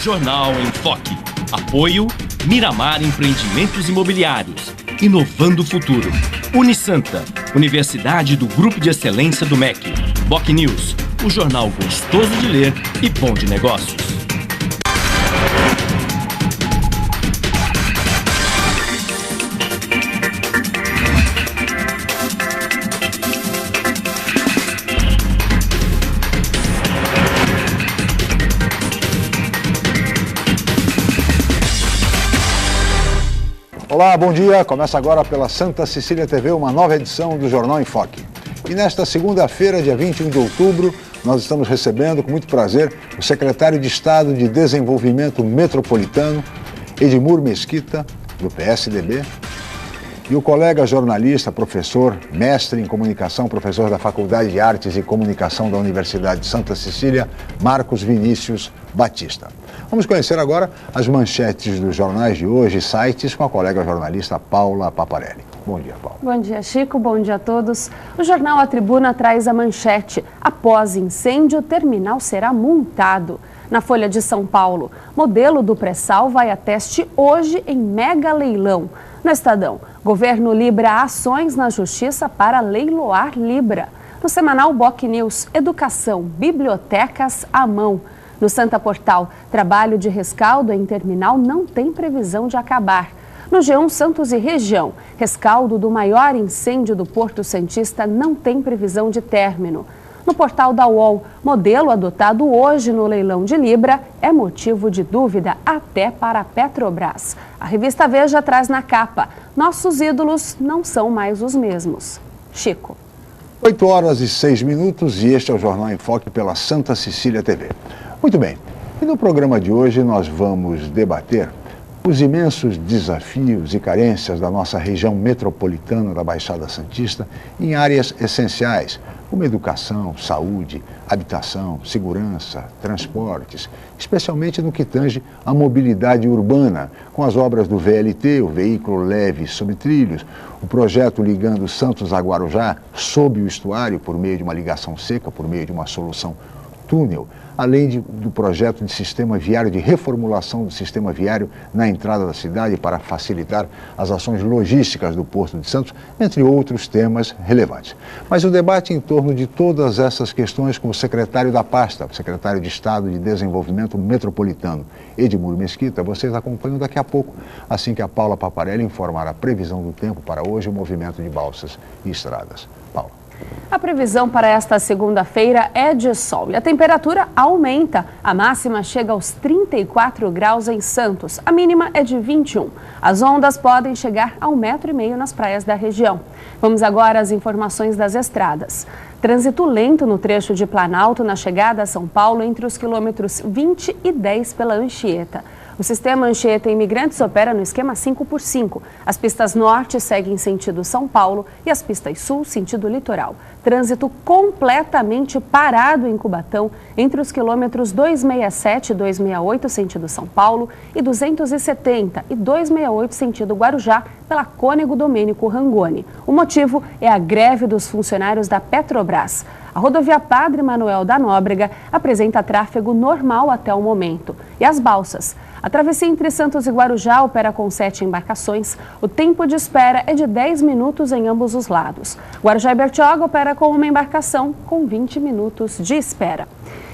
Jornal em Foque. Apoio Miramar Empreendimentos Imobiliários. Inovando o futuro. Unisanta, Universidade do Grupo de Excelência do MEC. Boc News, o jornal gostoso de ler e bom de negócios. Olá, bom dia. Começa agora pela Santa Cecília TV uma nova edição do Jornal em Foque. E nesta segunda-feira, dia 21 de outubro, nós estamos recebendo com muito prazer o secretário de Estado de Desenvolvimento Metropolitano, Edmur Mesquita, do PSDB, e o colega jornalista, professor, mestre em comunicação, professor da Faculdade de Artes e Comunicação da Universidade de Santa Cecília, Marcos Vinícius Batista. Vamos conhecer agora as manchetes dos jornais de hoje e sites com a colega jornalista Paula Paparelli. Bom dia, Paula. Bom dia, Chico. Bom dia a todos. O jornal A Tribuna traz a manchete: após incêndio, terminal será multado. Na Folha de São Paulo, modelo do pré-sal vai a teste hoje em mega leilão. No Estadão, governo libra ações na justiça para leiloar Libra. No semanal Boc News, educação, bibliotecas à mão. No Santa Portal, trabalho de rescaldo em terminal não tem previsão de acabar. No G1 Santos e região, rescaldo do maior incêndio do Porto Santista não tem previsão de término. No portal da UOL, modelo adotado hoje no leilão de Libra é motivo de dúvida até para a Petrobras. A revista Veja traz na capa: nossos ídolos não são mais os mesmos. Chico. 8 horas e 6 minutos e este é o Jornal em Foque pela Santa Cecília TV. Muito bem, e no programa de hoje nós vamos debater os imensos desafios e carências da nossa região metropolitana da Baixada Santista em áreas essenciais, como educação, saúde, habitação, segurança, transportes, especialmente no que tange à mobilidade urbana, com as obras do VLT, o Veículo Leve sobre Trilhos, o projeto ligando Santos a Guarujá sob o estuário por meio de uma ligação seca, por meio de uma solução túnel, além do projeto de sistema viário, de reformulação do sistema viário na entrada da cidade para facilitar as ações logísticas do Porto de Santos, entre outros temas relevantes. Mas o debate em torno de todas essas questões com o secretário da pasta, o secretário de Estado de Desenvolvimento Metropolitano, Edmur Mesquita, vocês acompanham daqui a pouco, assim que a Paula Paparelli informar a previsão do tempo para hoje e o movimento de balsas e estradas. Paula. A previsão para esta segunda-feira é de sol e a temperatura aumenta. A máxima chega aos 34 graus em Santos, a mínima é de 21. As ondas podem chegar a 1,5 m nas praias da região. Vamos agora às informações das estradas. Trânsito lento no trecho de Planalto na chegada a São Paulo entre os quilômetros 20 e 10 pela Anchieta. O sistema Anchieta Imigrantes opera no esquema 5x5. As pistas norte seguem sentido São Paulo e as pistas sul sentido litoral. Trânsito completamente parado em Cubatão entre os quilômetros 267 e 268 sentido São Paulo e 270 e 268 sentido Guarujá pela Cônego Domênico Rangoni. O motivo é a greve dos funcionários da Petrobras. A rodovia Padre Manuel da Nóbrega apresenta tráfego normal até o momento. E as balsas? A travessia entre Santos e Guarujá opera com 7 embarcações. O tempo de espera é de 10 minutos em ambos os lados. Guarujá e Bertioga opera com uma embarcação com 20 minutos de espera.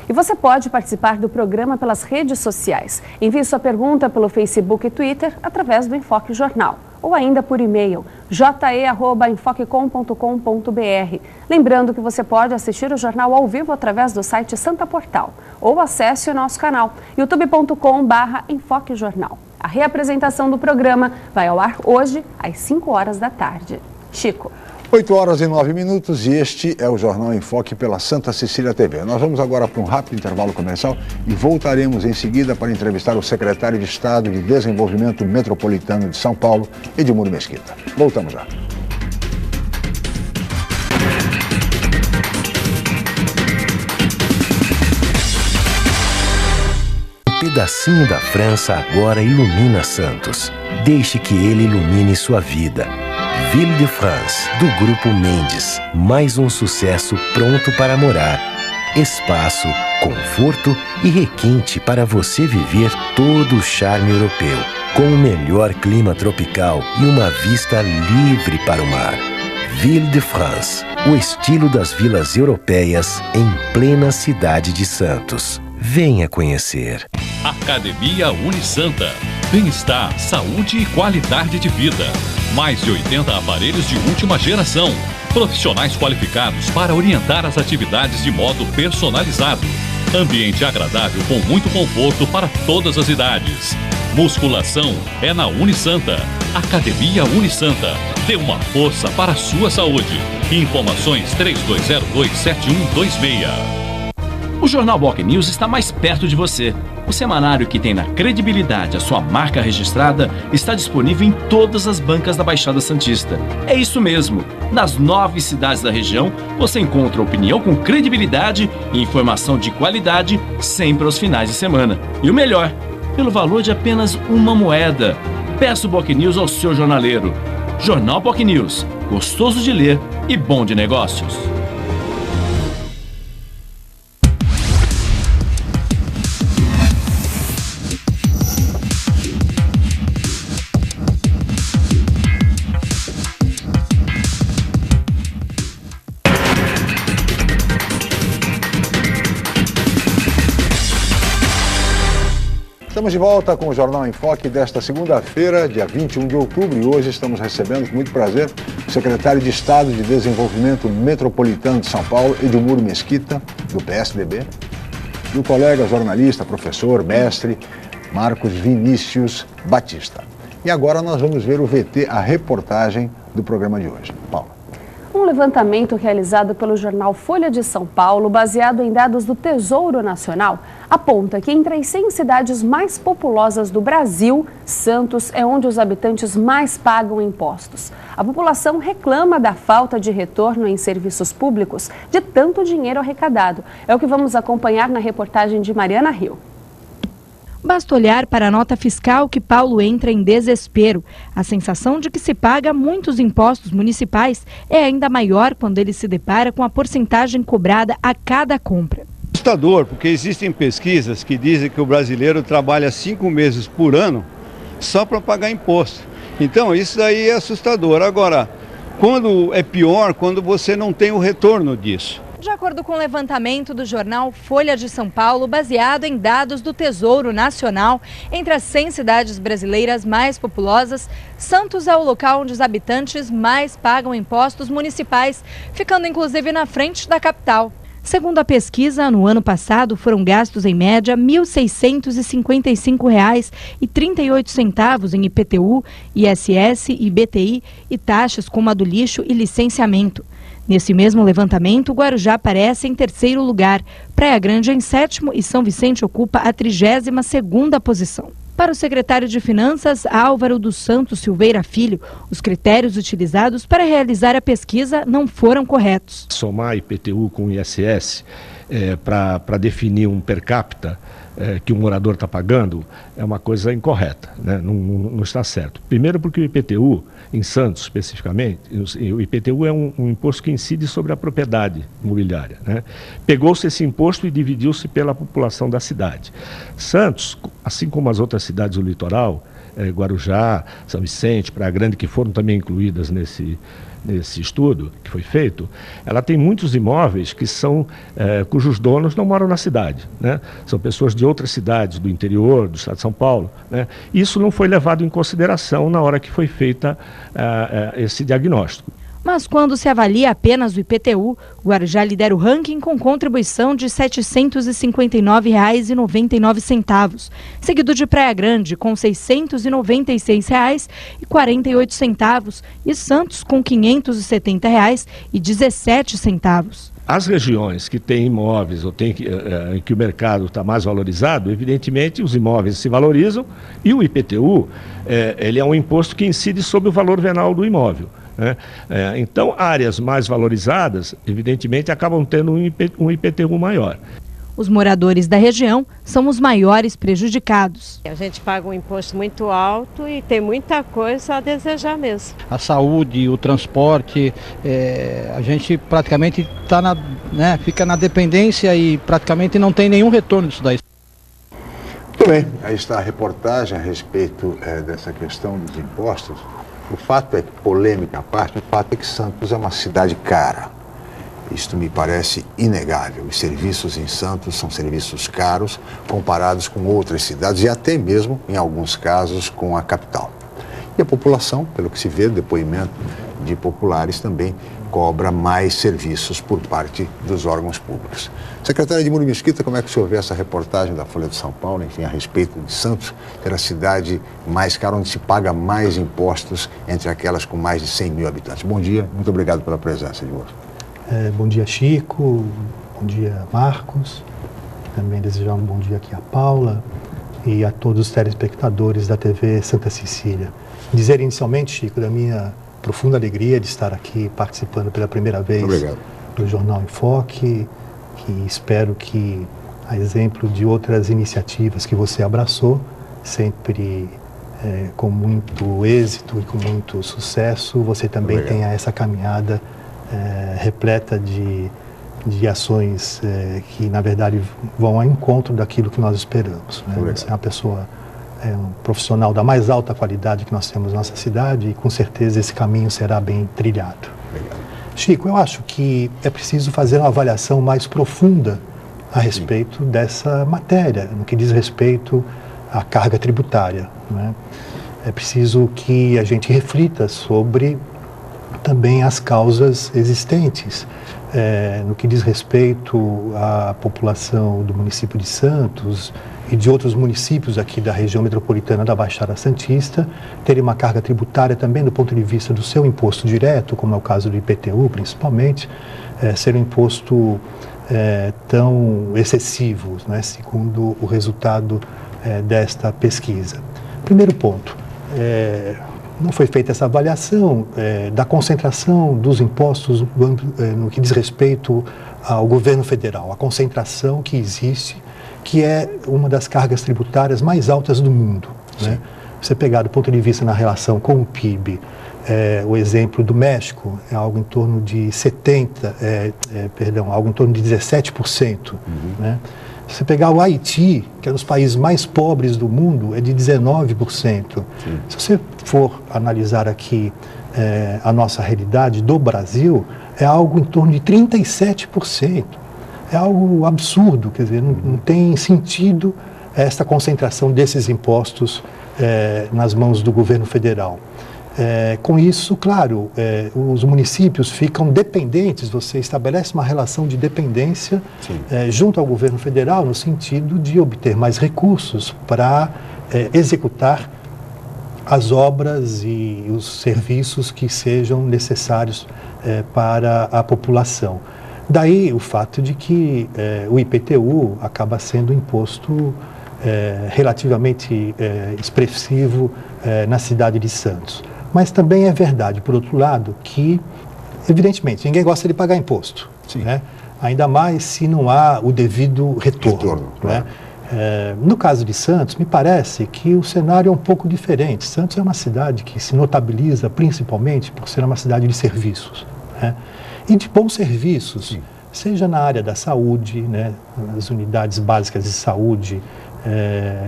E você pode participar do programa pelas redes sociais. Envie sua pergunta pelo Facebook e Twitter através do Enfoque Jornal. Ou ainda por e-mail, je@enfocecom.com.br. Lembrando que você pode assistir o jornal ao vivo através do site Santa Portal. Ou acesse o nosso canal, youtube.com/enfoquejornal. A reapresentação do programa vai ao ar hoje, às 5 horas da tarde. Chico. 8 horas e 9 minutos e este é o Jornal em Foque pela Santa Cecília TV. Nós vamos agora para um rápido intervalo comercial e voltaremos em seguida para entrevistar o secretário de Estado de Desenvolvimento Metropolitano de São Paulo, Edmur Mesquita. Voltamos já. Um pedacinho da França agora ilumina Santos. Deixe que ele ilumine sua vida. Ville de France, do Grupo Mendes. Mais um sucesso pronto para morar. espaço, conforto e requinte para você viver todo o charme europeu, com o melhor clima tropical e uma vista livre para o mar. Ville de France, o estilo das vilas europeias em plena cidade de Santos. Venha conhecer. Academia Unisanta. Bem-estar, saúde e qualidade de vida. Mais de 80 aparelhos de última geração. Profissionais qualificados para orientar as atividades de modo personalizado. Ambiente agradável com muito conforto para todas as idades. Musculação é na Unisanta. Academia Unisanta. Dê uma força para a sua saúde. Informações 3202-7126. O Jornal Boc News está mais perto de você. O semanário que tem na credibilidade a sua marca registrada está disponível em todas as bancas da Baixada Santista. É isso mesmo. Nas 9 cidades da região, você encontra opinião com credibilidade e informação de qualidade sempre aos finais de semana. E o melhor, pelo valor de apenas uma moeda. Peça o Boc News ao seu jornaleiro. Jornal Boc News. Gostoso de ler e bom de negócios. Estamos de volta com o Jornal em Foque desta segunda-feira, dia 21 de outubro, e hoje estamos recebendo com muito prazer o secretário de Estado de Desenvolvimento Metropolitano de São Paulo, Edilmuro Mesquita, do PSDB, e o colega jornalista, professor, mestre, Marcos Vinícius Batista. E agora nós vamos ver o VT, a reportagem do programa de hoje. Paula. Um levantamento realizado pelo jornal Folha de São Paulo, baseado em dados do Tesouro Nacional, aponta que entre as 100 cidades mais populosas do Brasil, Santos é onde os habitantes mais pagam impostos. A população reclama da falta de retorno em serviços públicos de tanto dinheiro arrecadado. É o que vamos acompanhar na reportagem de Mariana Rio. Basta olhar para a nota fiscal que Paulo entra em desespero. A sensação de que se paga muitos impostos municipais é ainda maior quando ele se depara com a porcentagem cobrada a cada compra. Assustador, porque existem pesquisas que dizem que o brasileiro trabalha 5 meses por ano só para pagar imposto. Então isso daí é assustador. Agora, quando é pior, quando você não tem o retorno disso. De acordo com o levantamento do jornal Folha de São Paulo, baseado em dados do Tesouro Nacional, entre as 100 cidades brasileiras mais populosas, Santos é o local onde os habitantes mais pagam impostos municipais, ficando inclusive na frente da capital. Segundo a pesquisa, no ano passado foram gastos em média R$ 1.655,38 em IPTU, ISS, IBTI e taxas como a do lixo e licenciamento. Nesse mesmo levantamento, Guarujá aparece em terceiro lugar, Praia Grande em sétimo e São Vicente ocupa a 32ª posição. Para o secretário de Finanças, Álvaro dos Santos Silveira Filho, os critérios utilizados para realizar a pesquisa não foram corretos. Somar IPTU com ISS para definir um per capita que o morador está pagando é uma coisa incorreta, né? Não está certo. Primeiro porque o IPTU, em Santos especificamente, o IPTU é um imposto que incide sobre a propriedade imobiliária, né? Pegou-se esse imposto e dividiu-se pela população da cidade. Santos, assim como as outras cidades do litoral, Guarujá, São Vicente, Praia Grande, que foram também incluídas nesse estudo que foi feito, ela tem muitos imóveis que são, cujos donos não moram na cidade, né? São pessoas de outras cidades do interior, do estado de São Paulo, né? Isso não foi levado em consideração na hora que foi feita esse diagnóstico. Mas quando se avalia apenas o IPTU, o Guarujá lidera o ranking com contribuição de R$ 759,99, seguido de Praia Grande com R$ 696,48 e Santos com R$ 570,17. As regiões que têm imóveis ou em que o mercado está mais valorizado, evidentemente os imóveis se valorizam e o IPTU ele é um imposto que incide sobre o valor venal do imóvel. Então, áreas mais valorizadas, evidentemente, acabam tendo um IPTU maior. Os moradores da região são os maiores prejudicados. A gente paga um imposto muito alto e tem muita coisa a desejar mesmo. A saúde, o transporte, a gente praticamente fica na dependência e praticamente não tem nenhum retorno disso daí. Muito bem, aí está a reportagem a respeito dessa questão dos impostos. O fato é que, polêmica à parte, o fato é que Santos é uma cidade cara. Isto me parece inegável. Os serviços em Santos são serviços caros comparados com outras cidades e até mesmo, em alguns casos, com a capital. E a população, pelo que se vê, depoimento de populares também cobra mais serviços por parte dos órgãos públicos. Secretária Edmundo Mesquita, como é que o senhor vê essa reportagem da Folha de São Paulo, enfim, a respeito de Santos, ter a cidade mais cara, onde se paga mais impostos entre aquelas com mais de 100 mil habitantes? Bom dia, muito obrigado pela presença, Edmundo. Bom dia, Chico, bom dia, Marcos, também desejar um bom dia aqui a Paula e a todos os telespectadores da TV Santa Cecília. Dizer inicialmente, Chico, da minha profunda alegria de estar aqui participando pela primeira vez do Jornal em Foque, que espero que, a exemplo de outras iniciativas que você abraçou, sempre com muito êxito e com muito sucesso, você também tenha essa caminhada repleta de ações que, na verdade, vão ao encontro daquilo que nós esperamos. Né? Você é uma pessoa, um profissional da mais alta qualidade que nós temos na nossa cidade e, com certeza, esse caminho será bem trilhado. Chico, eu acho que é preciso fazer uma avaliação mais profunda a respeito dessa matéria, no que diz respeito à carga tributária. Né? É preciso que a gente reflita sobre também as causas existentes, no que diz respeito à população do município de Santos e de outros municípios aqui da região metropolitana da Baixada Santista, terem uma carga tributária também do ponto de vista do seu imposto direto, como é o caso do IPTU principalmente, ser um imposto tão excessivo, né, segundo o resultado desta pesquisa. Primeiro ponto, não foi feita essa avaliação da concentração dos impostos no que diz respeito ao governo federal, a concentração que existe, que é uma das cargas tributárias mais altas do mundo. Né? Você pegar do ponto de vista na relação com o PIB, o exemplo do México é algo em torno de algo em torno de 17%. Né? Se você pegar o Haiti, que é um dos países mais pobres do mundo, é de 19%. Se você for analisar aqui a nossa realidade do Brasil, é algo em torno de 37%. É algo absurdo, quer dizer, não tem sentido esta concentração desses impostos nas mãos do governo federal. Com isso, claro, os municípios ficam dependentes, você estabelece uma relação de dependência junto ao governo federal, no sentido de obter mais recursos para executar as obras e os serviços que sejam necessários para a população. Daí o fato de que o IPTU acaba sendo um imposto relativamente expressivo na cidade de Santos. Mas também é verdade, por outro lado, que, evidentemente, ninguém gosta de pagar imposto. Né? Ainda mais se não há o devido retorno. Né? No caso de Santos, me parece que o cenário é um pouco diferente. Santos é uma cidade que se notabiliza principalmente por ser uma cidade de serviços. Né? E de bons serviços, seja na área da saúde, né? As unidades básicas de saúde,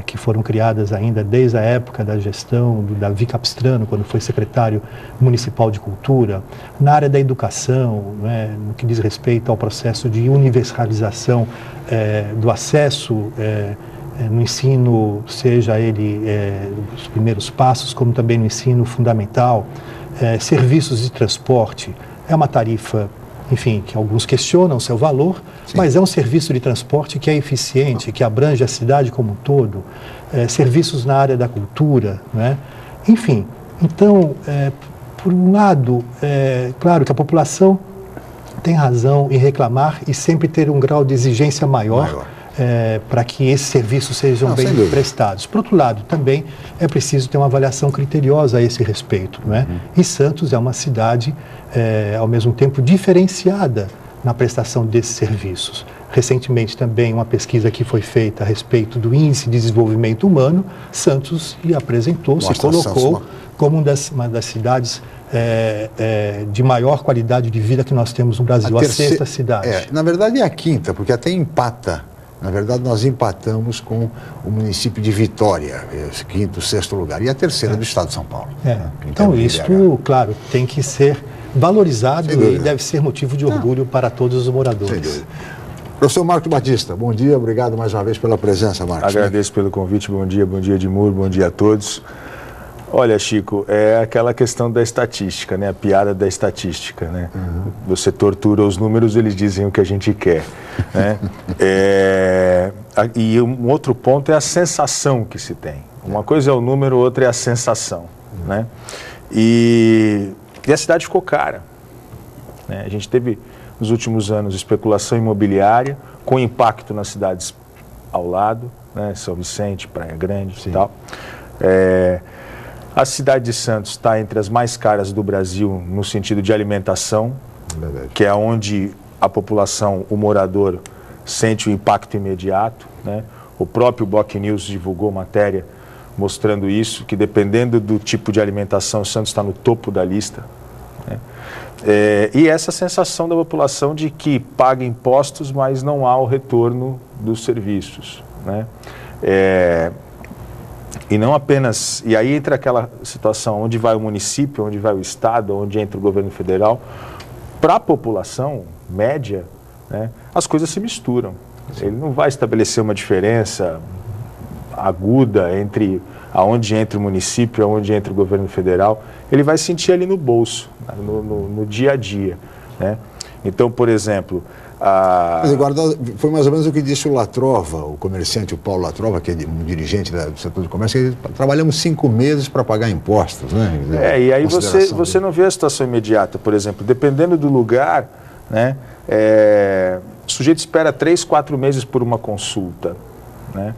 que foram criadas ainda desde a época da gestão do Davi Capistrano, quando foi secretário municipal de cultura, na área da educação, né, no que diz respeito ao processo de universalização do acesso no ensino, seja ele os primeiros passos, como também no ensino fundamental, serviços de transporte, é uma tarifa, enfim, que alguns questionam seu valor, mas é um serviço de transporte que é eficiente, que abrange a cidade como um todo, serviços na área da cultura, né? Enfim, então, por um lado, claro que a população tem razão em reclamar e sempre ter um grau de exigência maior. Para que esses serviços sejam bem prestados. Por outro lado, também é preciso ter uma avaliação criteriosa a esse respeito. Não é? E Santos é uma cidade, ao mesmo tempo, diferenciada na prestação desses serviços. recentemente também uma pesquisa que foi feita a respeito do Índice de Desenvolvimento Humano. Santos se colocou como uma das cidades de maior qualidade de vida que nós temos no Brasil, a sexta cidade. Na verdade é a quinta, porque até empata. Na verdade, nós empatamos com o município de Vitória, quinto, sexto lugar, e a terceira do estado de São Paulo. Então, isso, claro, tem que ser valorizado e deve ser motivo de orgulho para todos os moradores. Professor Marcos Batista, bom dia, obrigado mais uma vez pela presença, Marcos. Agradeço pelo convite, bom dia Edmur, bom dia a todos. Olha, Chico, é aquela questão da estatística, né? A piada da estatística, né? Você tortura os números, eles dizem o que a gente quer, né? E um outro ponto é a sensação que se tem. Uma coisa é o número, outra é a sensação, né? E a cidade ficou cara, né? A gente teve, nos últimos anos, especulação imobiliária, com impacto nas cidades ao lado, né? São Vicente, Praia Grande e tal. A cidade de Santos está entre as mais caras do Brasil no sentido de alimentação, que é onde a população, o morador, sente o impacto imediato, né? O próprio Boc News divulgou matéria mostrando isso, que dependendo do tipo de alimentação, Santos está no topo da lista, né? E essa sensação da população de que paga impostos, mas não há o retorno dos serviços, né? E não apenas... E aí entra aquela situação onde vai o município, onde vai o estado, onde entra o governo federal. Para a população média, né, as coisas se misturam. Ele não vai estabelecer uma diferença aguda entre aonde entra o município, aonde entra o governo federal. Ele vai sentir ali no bolso, no dia a dia, né? Então, por exemplo... Mas agora, foi mais ou menos o que disse o Latrova, o comerciante, o Paulo Latrova, que é um dirigente do setor de comércio, que trabalhamos 5 meses para pagar impostos, né? E aí você não vê a situação imediata, por exemplo, dependendo do lugar, né? O sujeito espera 3, 4 meses por uma consulta, né?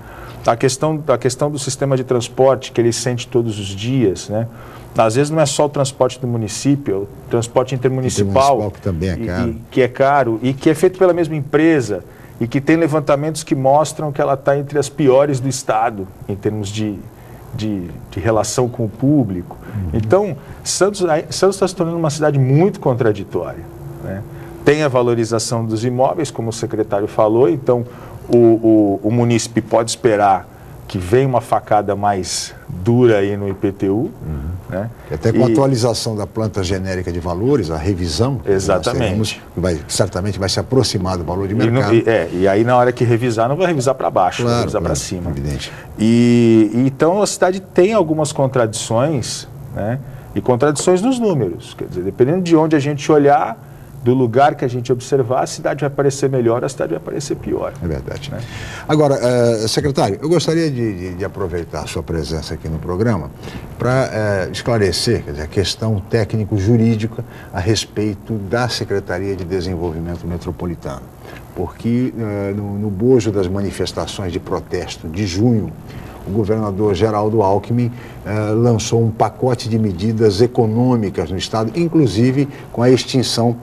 A questão do sistema de transporte que ele sente todos os dias, né? Às vezes não é só o transporte do município, é o transporte intermunicipal, que também é caro. Que é caro e que é feito pela mesma empresa e que tem levantamentos que mostram que ela está entre as piores do estado em termos de relação com o público. Então, Santos está se tornando uma cidade muito contraditória, né? Tem a valorização dos imóveis, como o secretário falou, então o munícipe pode esperar que venha uma facada mais dura aí no IPTU. Né? Até com a atualização da planta genérica de valores, a revisão, exatamente, certamente vai se aproximar do valor de mercado. E aí na hora que revisar, não vai revisar para baixo, vai revisar para cima. Evidente. Então a cidade tem algumas contradições, né? E contradições nos números. Quer dizer, dependendo de onde a gente olhar, do lugar que a gente observar, a cidade vai parecer melhor, a cidade vai parecer pior. É verdade. Né? Agora, secretário, eu gostaria de aproveitar a sua presença aqui no programa para esclarecer, quer dizer, a questão técnico-jurídica a respeito da Secretaria de Desenvolvimento Metropolitano. Porque no bojo das manifestações de protesto de junho, o governador Geraldo Alckmin lançou um pacote de medidas econômicas no estado, inclusive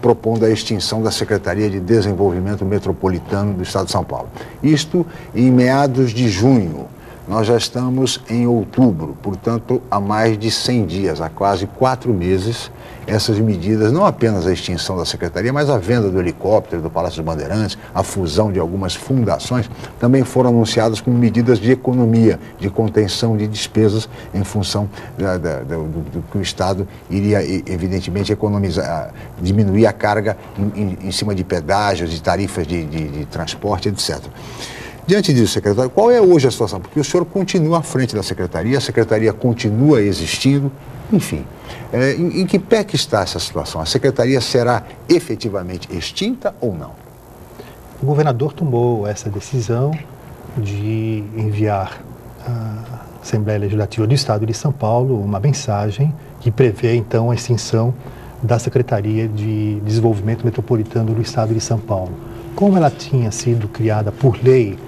propondo a extinção da Secretaria de Desenvolvimento Metropolitano do estado de São Paulo. Isto em meados de junho. Nós já estamos em outubro, portanto, há mais de 100 dias, há quase 4 meses, essas medidas, não apenas a extinção da Secretaria, mas a venda do helicóptero do Palácio dos Bandeirantes, a fusão de algumas fundações, também foram anunciadas como medidas de economia, de contenção de despesas em função do que o Estado iria, evidentemente, diminuir a carga em cima de pedágios, de tarifas de transporte, etc. Diante disso, secretário, qual é hoje a situação? Porque o senhor continua à frente da Secretaria, a Secretaria continua existindo, enfim. Em que pé que está essa situação? A Secretaria será efetivamente extinta ou não? O governador tomou essa decisão de enviar à Assembleia Legislativa do Estado de São Paulo uma mensagem que prevê, então, a extinção da Secretaria de Desenvolvimento Metropolitano do Estado de São Paulo. Como ela tinha sido criada por lei,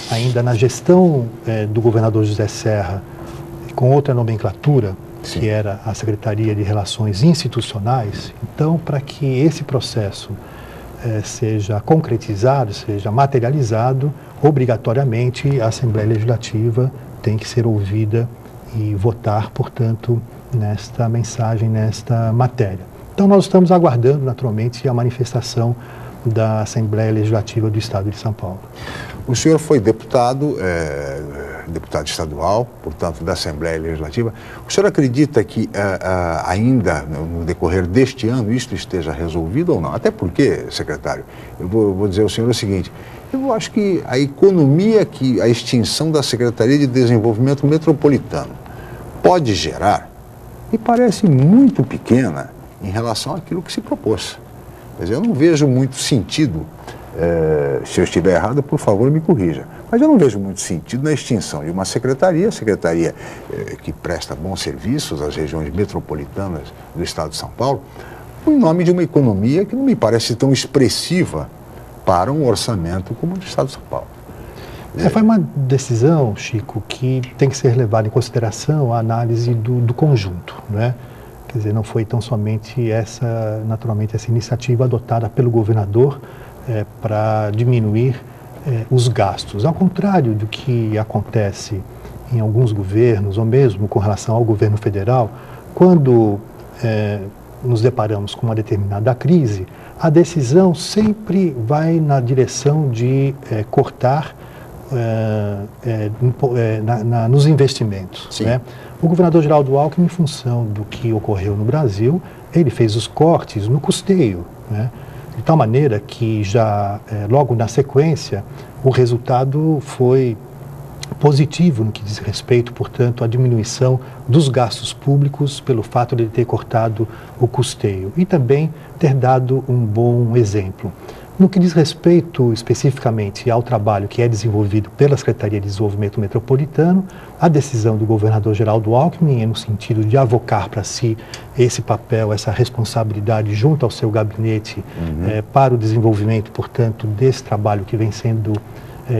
ainda na gestão do governador José Serra, com outra nomenclatura, Sim. que era a Secretaria de Relações Institucionais, então, para que esse processo seja concretizado, seja materializado, obrigatoriamente a Assembleia Legislativa tem que ser ouvida e votar, portanto, nesta mensagem, nesta matéria. Então nós estamos aguardando, naturalmente, a manifestação da Assembleia Legislativa do Estado de São Paulo. O senhor foi deputado estadual, portanto, da Assembleia Legislativa. O senhor acredita que ainda no decorrer deste ano isto esteja resolvido ou não? Até porque, secretário, eu vou dizer ao senhor o seguinte, eu acho que a economia que a extinção da Secretaria de Desenvolvimento Metropolitano pode gerar, me parece muito pequena em relação àquilo que se propôs. Mas eu não vejo muito sentido, se eu estiver errado, por favor, me corrija. Mas eu não vejo muito sentido na extinção de uma secretaria que presta bons serviços às regiões metropolitanas do Estado de São Paulo, em nome de uma economia que não me parece tão expressiva para um orçamento como o do Estado de São Paulo. Foi uma decisão, Chico, que tem que ser levada em consideração a análise do conjunto, né? Quer dizer, não foi tão somente naturalmente, essa iniciativa adotada pelo governador para diminuir os gastos. Ao contrário do que acontece em alguns governos, ou mesmo com relação ao governo federal, quando nos deparamos com uma determinada crise, a decisão sempre vai na direção de cortar nos investimentos, né? O governador Geraldo Alckmin, em função do que ocorreu no Brasil, ele fez os cortes no custeio, né? De tal maneira que já logo na sequência o resultado foi positivo no que diz respeito, portanto, à diminuição dos gastos públicos pelo fato de ele ter cortado o custeio e também ter dado um bom exemplo. No que diz respeito especificamente ao trabalho que é desenvolvido pela Secretaria de Desenvolvimento Metropolitano, a decisão do governador Geraldo Alckmin é no sentido de avocar para si esse papel, essa responsabilidade junto ao seu gabinete para o desenvolvimento, portanto, desse trabalho que vem sendo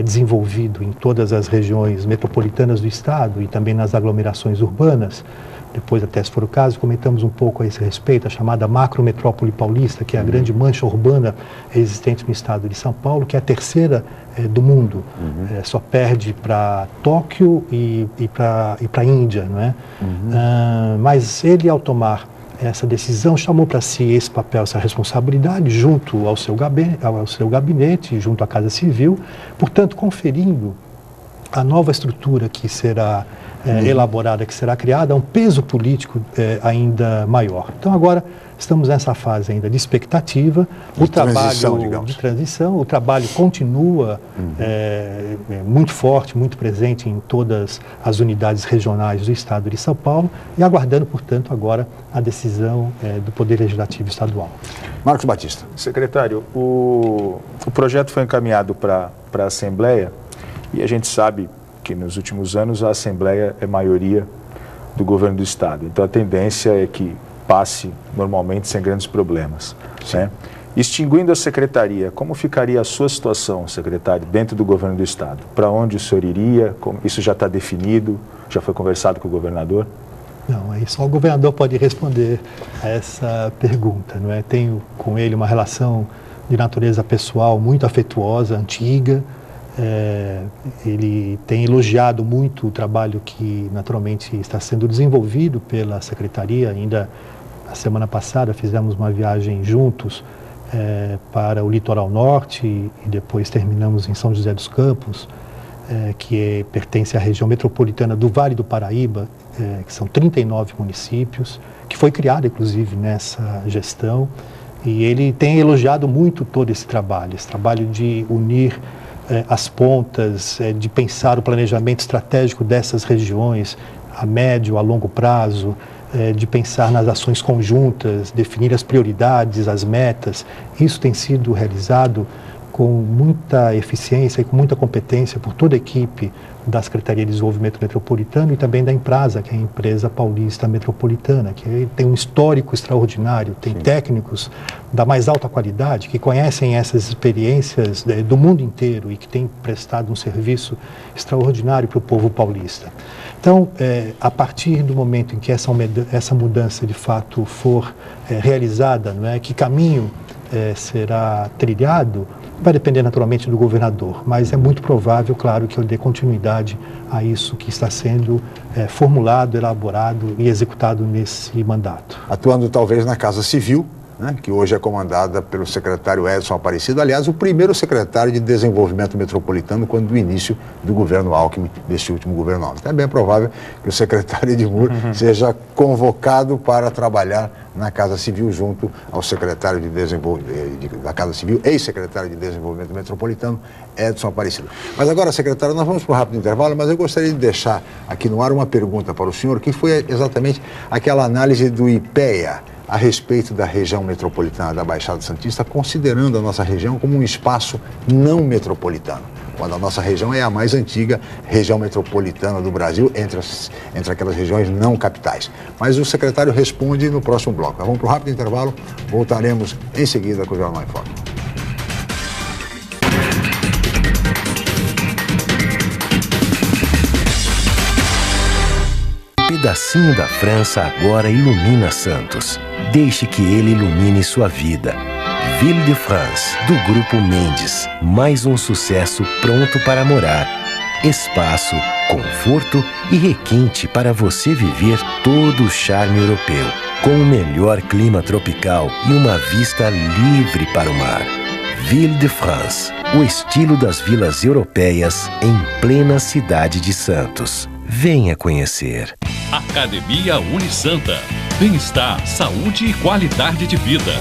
desenvolvido em todas as regiões metropolitanas do Estado e também nas aglomerações urbanas. Depois, até se for o caso, comentamos um pouco a esse respeito, a chamada macrometrópole paulista, que é a grande mancha urbana existente no estado de São Paulo, que é a terceira do mundo. Só perde para Tóquio e para a Índia, não é? Mas ele, ao tomar essa decisão, chamou para si esse papel, essa responsabilidade, junto ao seu gabinete, junto à Casa Civil, portanto, conferindo a nova estrutura que será elaborada, que será criada, um peso político ainda maior. Então agora estamos nessa fase ainda de expectativa, de transição, o trabalho continua muito forte, muito presente em todas as unidades regionais do Estado de São Paulo e aguardando, portanto, agora a decisão do Poder Legislativo Estadual. Marcos Batista. Secretário, o projeto foi encaminhado para a Assembleia e a gente sabe que nos últimos anos a Assembleia é maioria do governo do Estado. Então a tendência é que passe normalmente sem grandes problemas, né? Extinguindo a Secretaria, como ficaria a sua situação, secretário, dentro do governo do Estado? Para onde o senhor iria? Isso já está definido? Já foi conversado com o governador? Não, aí só o governador pode responder a essa pergunta, não é? Tenho com ele uma relação de natureza pessoal muito afetuosa, antiga. Ele tem elogiado muito o trabalho que naturalmente está sendo desenvolvido pela Secretaria. Ainda na semana passada fizemos uma viagem juntos para o litoral norte e depois terminamos em São José dos Campos, que pertence à região metropolitana do Vale do Paraíba, que são 39 municípios, que foi criada inclusive nessa gestão, e ele tem elogiado muito todo esse trabalho de unir as pontas, de pensar o planejamento estratégico dessas regiões a médio, a longo prazo, de pensar nas ações conjuntas, definir as prioridades, as metas. Isso tem sido realizado com muita eficiência e com muita competência por toda a equipe da Secretaria de Desenvolvimento Metropolitano e também da Emprasa, que é a Empresa Paulista Metropolitana, que tem um histórico extraordinário, tem técnicos da mais alta qualidade, que conhecem essas experiências do mundo inteiro e que têm prestado um serviço extraordinário para o povo paulista. Então, a partir do momento em que essa mudança de fato for realizada, não é, que caminho será trilhado vai depender naturalmente do governador, mas é muito provável, claro, que eu dê continuidade a isso que está sendo formulado, elaborado e executado nesse mandato. Atuando talvez na Casa Civil, né, que hoje é comandada pelo secretário Edson Aparecido, aliás, o primeiro secretário de Desenvolvimento Metropolitano quando do início do governo Alckmin, deste último governo Alckmin. Então é bem provável que o secretário Edmur seja convocado para trabalhar na Casa Civil junto ao secretário da Casa Civil, ex-secretário de Desenvolvimento Metropolitano, Edson Aparecido. Mas agora, secretário, nós vamos para um rápido intervalo, mas eu gostaria de deixar aqui no ar uma pergunta para o senhor, que foi exatamente aquela análise do IPEA a respeito da região metropolitana da Baixada Santista, considerando a nossa região como um espaço não metropolitano, quando a nossa região é a mais antiga região metropolitana do Brasil, entre aquelas regiões não capitais. Mas o secretário responde no próximo bloco. Nós vamos para um rápido intervalo, voltaremos em seguida com o Jornal em Foque. Um pedacinho da França agora ilumina Santos. Deixe que ele ilumine sua vida. Ville de France, do Grupo Mendes. Mais um sucesso pronto para morar. Espaço, conforto e requinte para você viver todo o charme europeu. Com o melhor clima tropical e uma vista livre para o mar. Ville de France, o estilo das vilas europeias em plena cidade de Santos. Venha conhecer. Academia Unisanta. Bem-estar, saúde e qualidade de vida.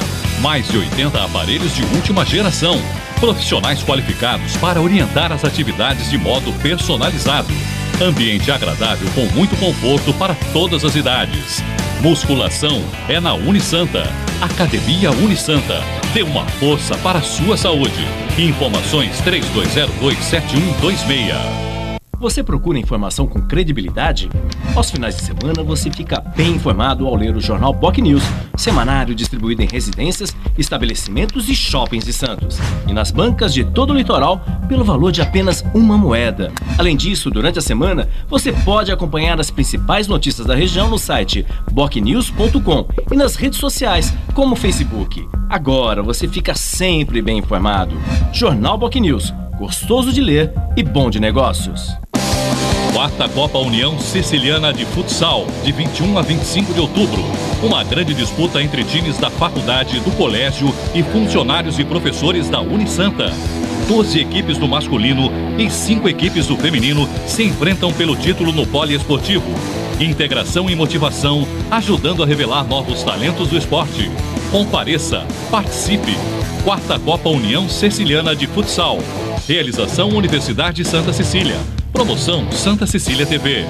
Mais de 80 aparelhos de última geração. Profissionais qualificados para orientar as atividades de modo personalizado. Ambiente agradável com muito conforto para todas as idades. Musculação é na Unisanta. Academia Unisanta. Dê uma força para a sua saúde. Informações 3202-7126. Você procura informação com credibilidade? Aos finais de semana você fica bem informado ao ler o jornal Boc News, semanário distribuído em residências, estabelecimentos e shoppings de Santos. E nas bancas de todo o litoral, pelo valor de apenas uma moeda. Além disso, durante a semana, você pode acompanhar as principais notícias da região no site bocnews.com e nas redes sociais, como o Facebook. Agora você fica sempre bem informado. Jornal Boc News, gostoso de ler e bom de negócios. Quarta Copa União Siciliana de Futsal, de 21 a 25 de outubro. Uma grande disputa entre times da faculdade, do colégio e funcionários e professores da Unisanta. 12 equipes do masculino e 5 equipes do feminino se enfrentam pelo título no poliesportivo. Integração e motivação, ajudando a revelar novos talentos do esporte. Compareça, participe. Quarta Copa União Siciliana de Futsal. Realização Universidade Santa Cecília. Promoção Santa Cecília TV.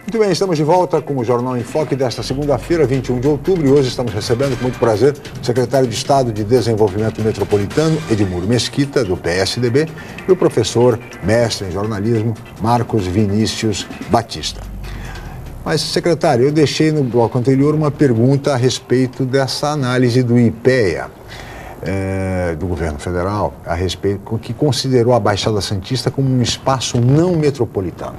Muito bem, estamos de volta com o Jornal em Foque desta segunda-feira, 21 de outubro, e hoje estamos recebendo com muito prazer o secretário de Estado de Desenvolvimento Metropolitano, Edmur Mesquita, do PSDB, e o professor, mestre em jornalismo, Marcos Vinícius Batista. Mas, secretário, eu deixei no bloco anterior uma pergunta a respeito dessa análise do IPEA, do governo federal, a respeito que considerou a Baixada Santista como um espaço não metropolitano.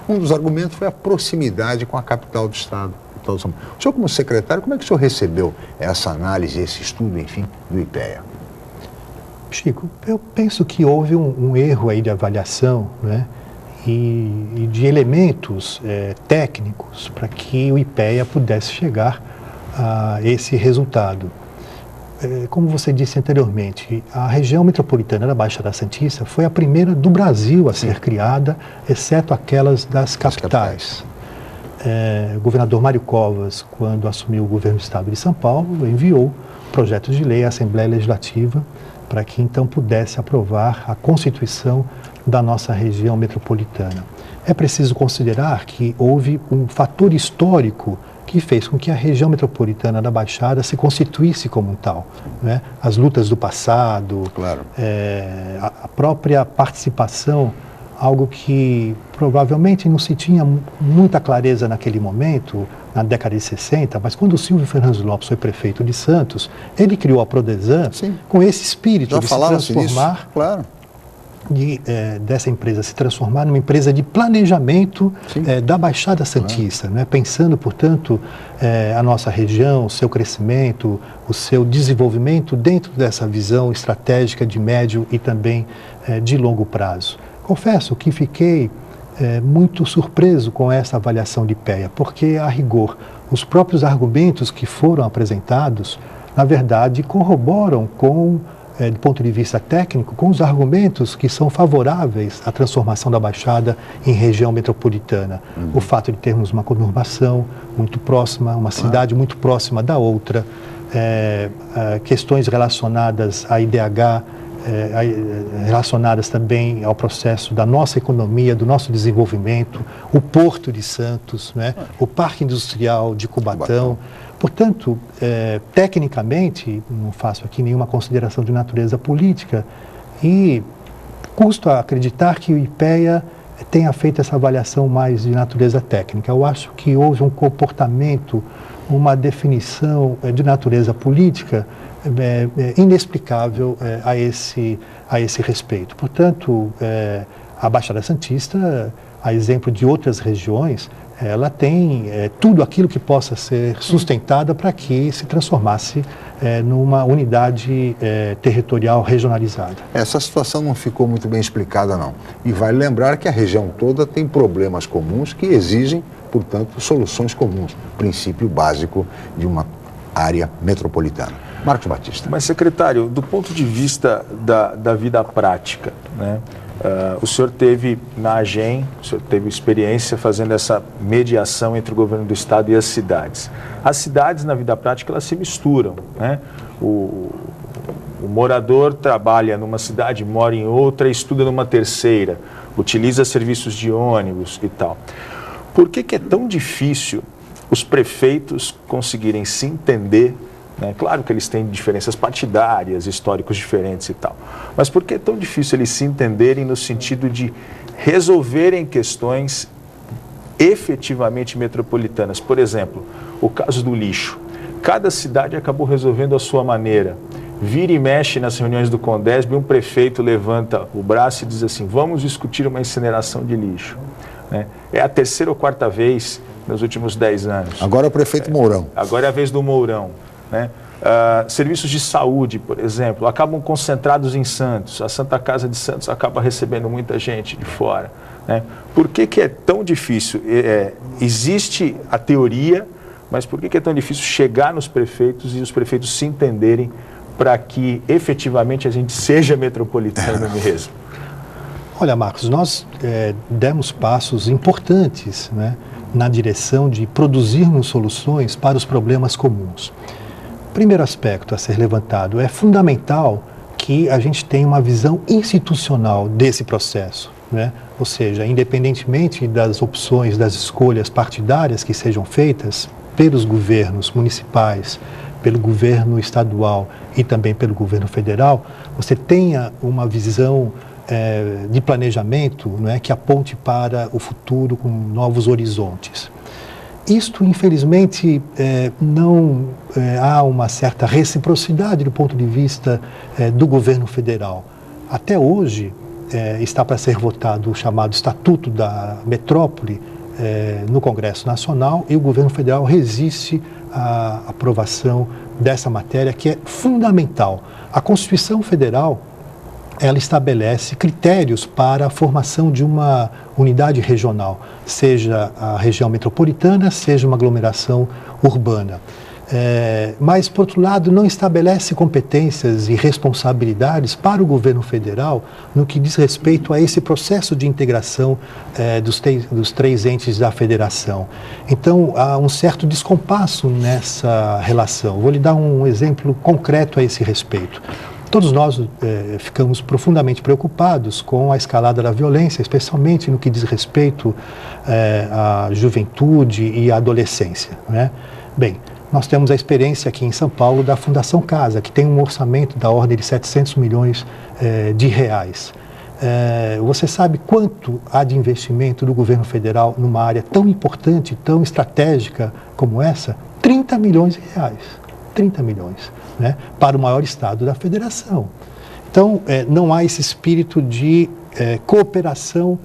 Um dos argumentos foi a proximidade com a capital do Estado. O senhor, como secretário, como é que o senhor recebeu essa análise, esse estudo, enfim, do IPEA? Chico, eu penso que houve um erro aí de avaliação, né? E de elementos técnicos para que o IPEA pudesse chegar a esse resultado. Como você disse anteriormente, a região metropolitana da Baixada Santista foi a primeira do Brasil a ser criada, exceto aquelas das capitais. O governador Mário Covas, quando assumiu o governo do Estado de São Paulo, enviou projetos de lei à Assembleia Legislativa para que então pudesse aprovar a Constituição da nossa região metropolitana. É preciso considerar que houve um fator histórico que fez com que a região metropolitana da Baixada se constituísse como tal, né? As lutas do passado, claro. A própria participação, algo que provavelmente não se tinha muita clareza naquele momento, na década de 60, mas quando o Silvio Fernandes Lopes foi prefeito de Santos, ele criou a Prodesan com esse espírito de se transformar. Claro. dessa empresa se transformar numa empresa de planejamento da Baixada Santista, né? Pensando, portanto, a nossa região, o seu crescimento, o seu desenvolvimento dentro dessa visão estratégica de médio e também de longo prazo. Confesso que fiquei muito surpreso com essa avaliação de IPEA, porque, a rigor, os próprios argumentos que foram apresentados, na verdade, corroboram com, do ponto de vista técnico, com os argumentos que são favoráveis à transformação da Baixada em região metropolitana. O fato de termos uma conurbação muito próxima, uma cidade muito próxima da outra, questões relacionadas à IDH, relacionadas também ao processo da nossa economia, do nosso desenvolvimento, o Porto de Santos, né? O Parque Industrial de Cubatão. Portanto, tecnicamente, não faço aqui nenhuma consideração de natureza política e custo a acreditar que o IPEA tenha feito essa avaliação mais de natureza técnica. Eu acho que houve um comportamento, uma definição de natureza política inexplicável a esse respeito. Portanto, a Baixada Santista, a exemplo de outras regiões, ela tem tudo aquilo que possa ser sustentada para que se transformasse numa unidade territorial regionalizada. Essa situação não ficou muito bem explicada, não. E vale lembrar que a região toda tem problemas comuns que exigem, portanto, soluções comuns. Princípio básico de uma área metropolitana. Marcos Batista. Mas, secretário, do ponto de vista da vida prática, né? O senhor teve na AGEM, o senhor teve experiência fazendo essa mediação entre o governo do estado e as cidades. As cidades, na vida prática, elas se misturam, né? O morador trabalha numa cidade, mora em outra, estuda numa terceira, utiliza serviços de ônibus e tal. Por que é tão difícil os prefeitos conseguirem se entender? Claro que eles têm diferenças partidárias, históricos diferentes e tal, mas por que é tão difícil eles se entenderem no sentido de resolverem questões efetivamente metropolitanas? Por exemplo, o caso do lixo. Cada cidade acabou resolvendo a sua maneira. Vira e mexe nas reuniões do Condesb, um prefeito levanta o braço e diz assim: vamos discutir uma incineração de lixo. É a terceira ou quarta vez nos últimos 10 anos. Agora é o prefeito Mourão. Agora é a vez do Mourão. Serviços de saúde, por exemplo, acabam concentrados em Santos. A Santa Casa de Santos acaba recebendo muita gente de fora. Por que é tão difícil? Existe a teoria, mas por que é tão difícil chegar nos prefeitos e os prefeitos se entenderem para que efetivamente a gente seja metropolitano mesmo? Olha, Marcos, nós demos passos importantes, né, na direção de produzirmos soluções para os problemas comuns. Primeiro aspecto a ser levantado, é fundamental que a gente tenha uma visão institucional desse processo, né? Ou seja, independentemente das opções, das escolhas partidárias que sejam feitas pelos governos municipais, pelo governo estadual e também pelo governo federal, você tenha uma visão de planejamento, né, que aponte para o futuro com novos horizontes. Isto, infelizmente, não há uma certa reciprocidade do ponto de vista do governo federal. Até hoje, está para ser votado o chamado Estatuto da Metrópole no Congresso Nacional e o governo federal resiste à aprovação dessa matéria, que é fundamental. A Constituição Federal, ela estabelece critérios para a formação de uma unidade regional, seja a região metropolitana, seja uma aglomeração urbana. Mas, por outro lado, não estabelece competências e responsabilidades para o governo federal no que diz respeito a esse processo de integração dos três entes da federação. Então, há um certo descompasso nessa relação. Vou lhe dar um exemplo concreto a esse respeito. Todos nós ficamos profundamente preocupados com a escalada da violência, especialmente no que diz respeito à juventude e à adolescência, né? Bem, nós temos a experiência aqui em São Paulo da Fundação Casa, que tem um orçamento da ordem de 700 milhões de reais. Você sabe quanto há de investimento do governo federal numa área tão importante, tão estratégica como essa? 30 milhões de reais. 30 milhões, né, para o maior estado da federação. Então, não há esse espírito de cooperação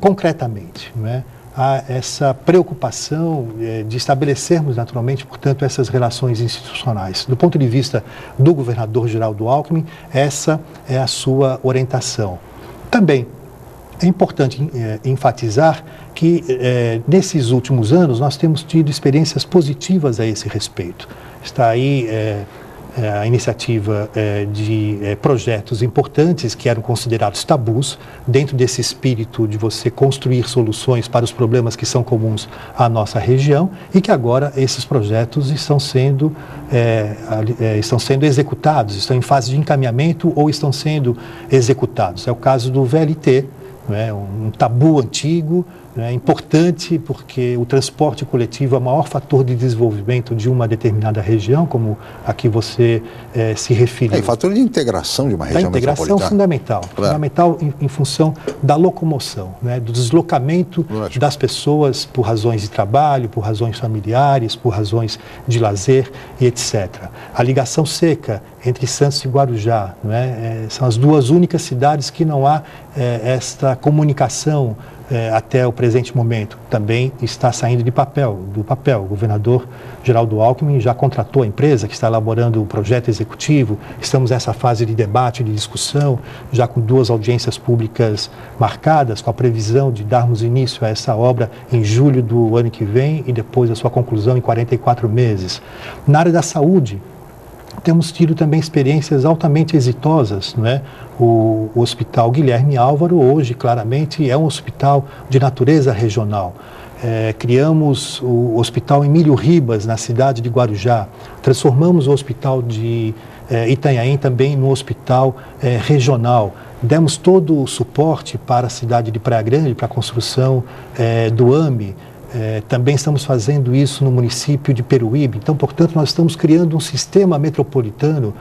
concretamente, não é? Há essa preocupação de estabelecermos naturalmente, portanto, essas relações institucionais. Do ponto de vista do governador Geraldo Alckmin, essa é a sua orientação. Também é importante enfatizar que nesses últimos anos nós temos tido experiências positivas a esse respeito. Está aí a iniciativa de projetos importantes que eram considerados tabus, dentro desse espírito de você construir soluções para os problemas que são comuns à nossa região, e que agora esses projetos estão sendo executados, estão em fase de encaminhamento ou estão sendo executados. É o caso do VLT, um tabu antigo, importante porque o transporte coletivo é o maior fator de desenvolvimento de uma determinada região, como aqui você se referiu. E fator de integração de uma região metropolitana. A integração fundamental, claro. Fundamental em função da locomoção, do deslocamento das pessoas por razões de trabalho, por razões familiares, por razões de lazer e etc. A ligação seca entre Santos e Guarujá, são as duas únicas cidades que não há esta comunicação até o presente momento. Também está saindo do papel. O governador Geraldo Alckmin já contratou a empresa que está elaborando o projeto executivo. Estamos nessa fase de debate, de discussão, já com 2 audiências públicas marcadas, com a previsão de darmos início a essa obra em julho do ano que vem e depois a sua conclusão em 44 meses. Na área da saúde, temos tido também experiências altamente exitosas, O Hospital Guilherme Álvaro, hoje, claramente, é um hospital de natureza regional. Criamos o Hospital Emílio Ribas, na cidade de Guarujá. Transformamos o Hospital de Itanhaém também no hospital regional. Demos todo o suporte para a cidade de Praia Grande, para a construção do AME. Também estamos fazendo isso no município de Peruíbe. Então, portanto, nós estamos criando um sistema metropolitano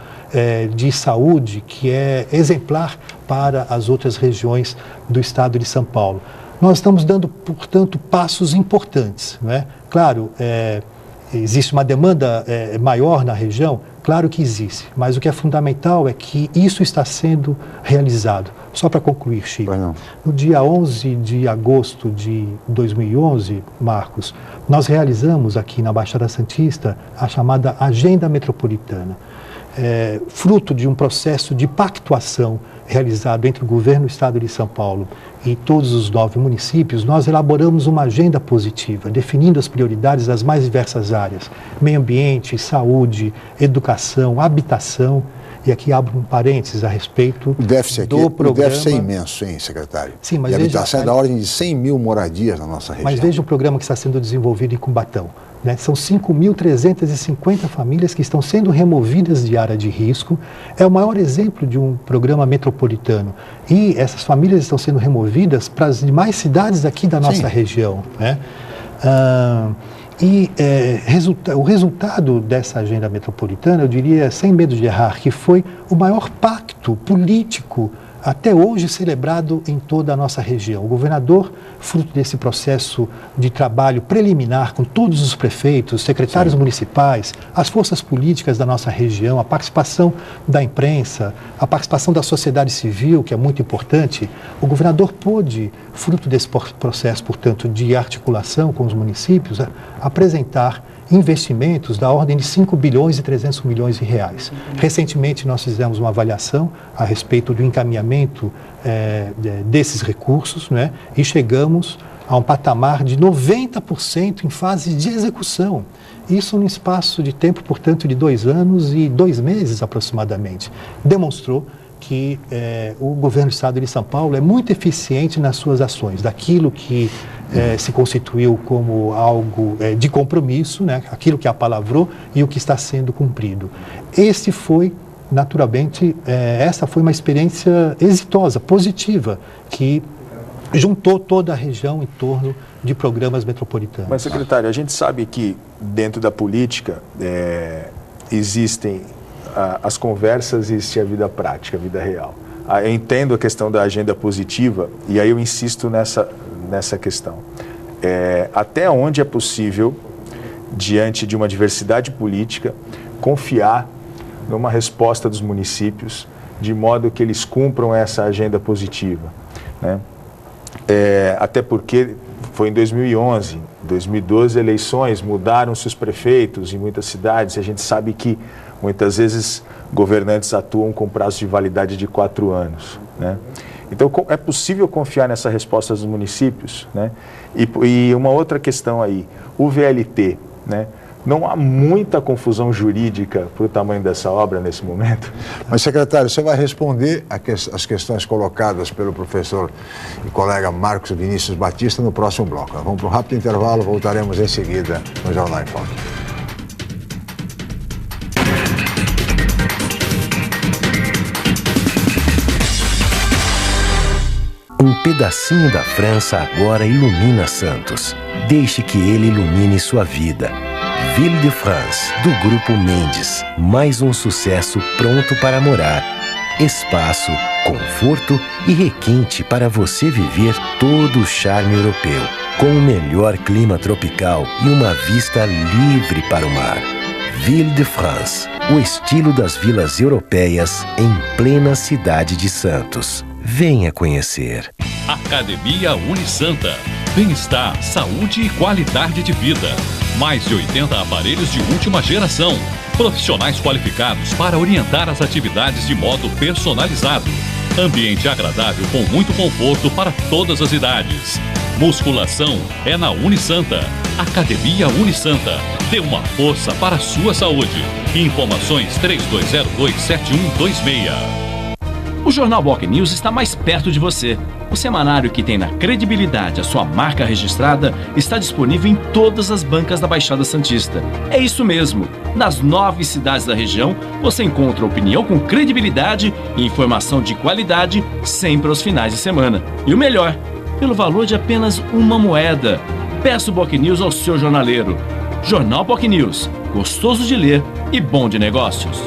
de saúde que é exemplar para as outras regiões do estado de São Paulo. Nós estamos dando, portanto, passos importantes. Claro, existe uma demanda maior na região? Claro que existe, mas o que é fundamental é que isso está sendo realizado. Só para concluir, Chico, no dia 11 de agosto de 2011, Marcos, nós realizamos aqui na Baixada Santista a chamada Agenda Metropolitana. Fruto de um processo de pactuação realizado entre o governo do estado de São Paulo e todos os 9 municípios, nós elaboramos uma agenda positiva, definindo as prioridades das mais diversas áreas: meio ambiente, saúde, educação, habitação. E aqui abro um parênteses a respeito do programa. O déficit é imenso, hein, secretário? Sim, mas habitação é da ordem de 100 mil moradias na nossa região. Mas veja o programa que está sendo desenvolvido em Cubatão. São 5.350 famílias que estão sendo removidas de área de risco. É o maior exemplo de um programa metropolitano. E essas famílias estão sendo removidas para as demais cidades aqui da nossa região. O resultado dessa agenda metropolitana, eu diria, sem medo de errar, que foi o maior pacto político até hoje celebrado em toda a nossa região. O governador, fruto desse processo de trabalho preliminar com todos os prefeitos, secretários municipais, as forças políticas da nossa região, a participação da imprensa, a participação da sociedade civil, que é muito importante, o governador pôde, fruto desse processo, portanto, de articulação com os municípios, apresentar investimentos da ordem de 5 bilhões e 300 milhões de reais. Recentemente nós fizemos uma avaliação a respeito do encaminhamento desses recursos, e chegamos a um patamar de 90% em fase de execução. Isso num espaço de tempo, portanto, de 2 anos e 2 meses aproximadamente. Demonstrou que o governo do estado de São Paulo é muito eficiente nas suas ações, daquilo que se constituiu como algo de compromisso, aquilo que apalavrou e o que está sendo cumprido. Essa foi uma experiência exitosa, positiva, que juntou toda a região em torno de programas metropolitanos. Mas, secretário, a gente sabe que dentro da política existem as conversas e existe a vida prática, a vida real. Eu entendo a questão da agenda positiva e aí eu insisto nessa questão. Até onde é possível, diante de uma diversidade política, confiar numa resposta dos municípios de modo que eles cumpram essa agenda positiva, né? Até porque foi em 2011, 2012 eleições, mudaram-se os prefeitos em muitas cidades, e a gente sabe que muitas vezes governantes atuam com prazo de validade de 4 anos, né? Então é possível confiar nessa resposta dos municípios, né? E uma outra questão aí, o VLT, né? Não há muita confusão jurídica para o tamanho dessa obra nesse momento? Mas, secretário, você vai responder as questões colocadas pelo professor e colega Marcos Vinícius Batista no próximo bloco. Vamos para um rápido intervalo, voltaremos em seguida no Jornal em Foque. Um pedacinho da França agora ilumina Santos. Deixe que ele ilumine sua vida. Ville de France, do Grupo Mendes. Mais um sucesso pronto para morar. Espaço, conforto e requinte para você viver todo o charme europeu. Com o melhor clima tropical e uma vista livre para o mar. Ville de France, o estilo das vilas europeias em plena cidade de Santos. Venha conhecer. Academia Unisanta. Bem-estar, saúde e qualidade de vida. Mais de 80 aparelhos de última geração. Profissionais qualificados para orientar as atividades de modo personalizado. Ambiente agradável com muito conforto para todas as idades. Musculação é na Unisanta. Academia Unisanta. Dê uma força para a sua saúde. Informações 3202-7126. O Jornal Boc News está mais perto de você. O semanário que tem na credibilidade a sua marca registrada está disponível em todas as bancas da Baixada Santista. É isso mesmo. Nas 9 cidades da região, você encontra opinião com credibilidade e informação de qualidade sempre aos finais de semana. E o melhor, pelo valor de apenas uma moeda. Peça o Boc News ao seu jornaleiro. Jornal Boc News. Gostoso de ler e bom de negócios.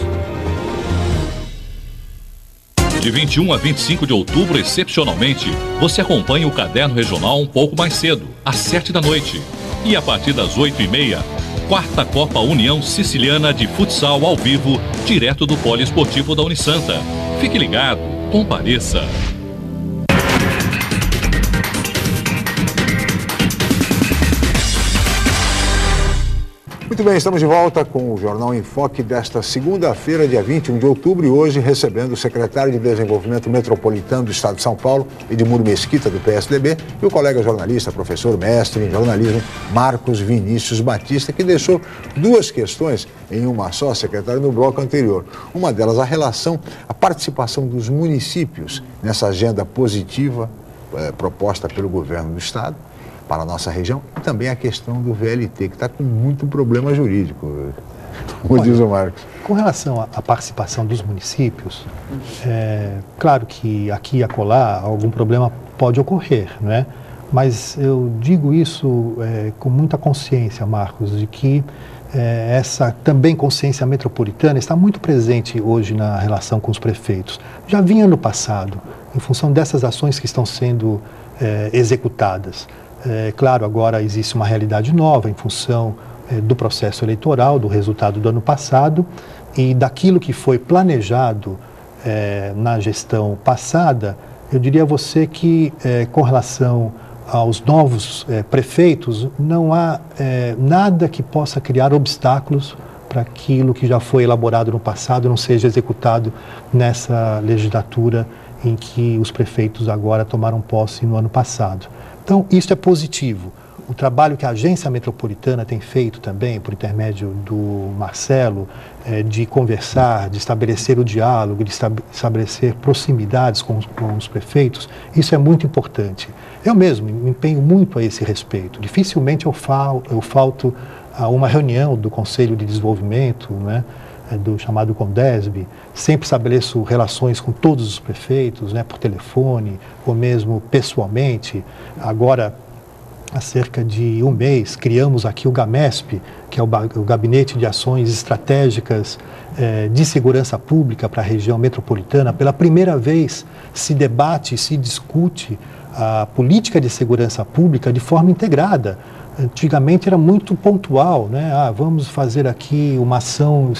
De 21 a 25 de outubro, excepcionalmente, você acompanha o Caderno Regional um pouco mais cedo, às 7 da noite. E a partir das 8h30, 4ª Copa União Siciliana de Futsal ao vivo, direto do Poliesportivo da Unisanta. Fique ligado, compareça. Muito bem, estamos de volta com o Jornal em Foque desta segunda-feira, dia 21 de outubro, e hoje recebendo o secretário de Desenvolvimento Metropolitano do Estado de São Paulo, Edmuro Mesquita, do PSDB, e o colega jornalista, professor mestre em jornalismo, Marcos Vinícius Batista, que deixou 2 questões em uma só, secretário, no bloco anterior. Uma delas, a participação dos municípios nessa agenda positiva proposta pelo governo do Estado para a nossa região, e também a questão do VLT, que está com muito problema jurídico, como diz o Marcos. Com relação à participação dos municípios, claro que aqui e acolá algum problema pode ocorrer, não é? Mas eu digo isso com muita consciência, Marcos, de que essa também consciência metropolitana está muito presente hoje na relação com os prefeitos. Já vinha no passado, em função dessas ações que estão sendo executadas. Claro, agora existe uma realidade nova em função do processo eleitoral, do resultado do ano passado e daquilo que foi planejado na gestão passada. Eu diria a você que, com relação aos novos prefeitos, não há nada que possa criar obstáculos para aquilo que já foi elaborado no passado não seja executado nessa legislatura em que os prefeitos agora tomaram posse no ano passado. Então, isso é positivo. O trabalho que a Agência Metropolitana tem feito também, por intermédio do Marcelo, de conversar, de estabelecer o diálogo, de estabelecer proximidades com os prefeitos, isso é muito importante. Eu mesmo me empenho muito a esse respeito. Dificilmente eu falto a uma reunião do Conselho de Desenvolvimento, né, do chamado CONDESB, sempre estabeleço relações com todos os prefeitos, né, por telefone ou mesmo pessoalmente. Agora, há cerca de um mês, criamos aqui o GAMESP, que é o Gabinete de Ações Estratégicas de Segurança Pública para a região metropolitana. Pela primeira vez se debate e se discute a política de segurança pública de forma integrada. Antigamente era muito pontual, né? Vamos fazer aqui uma ação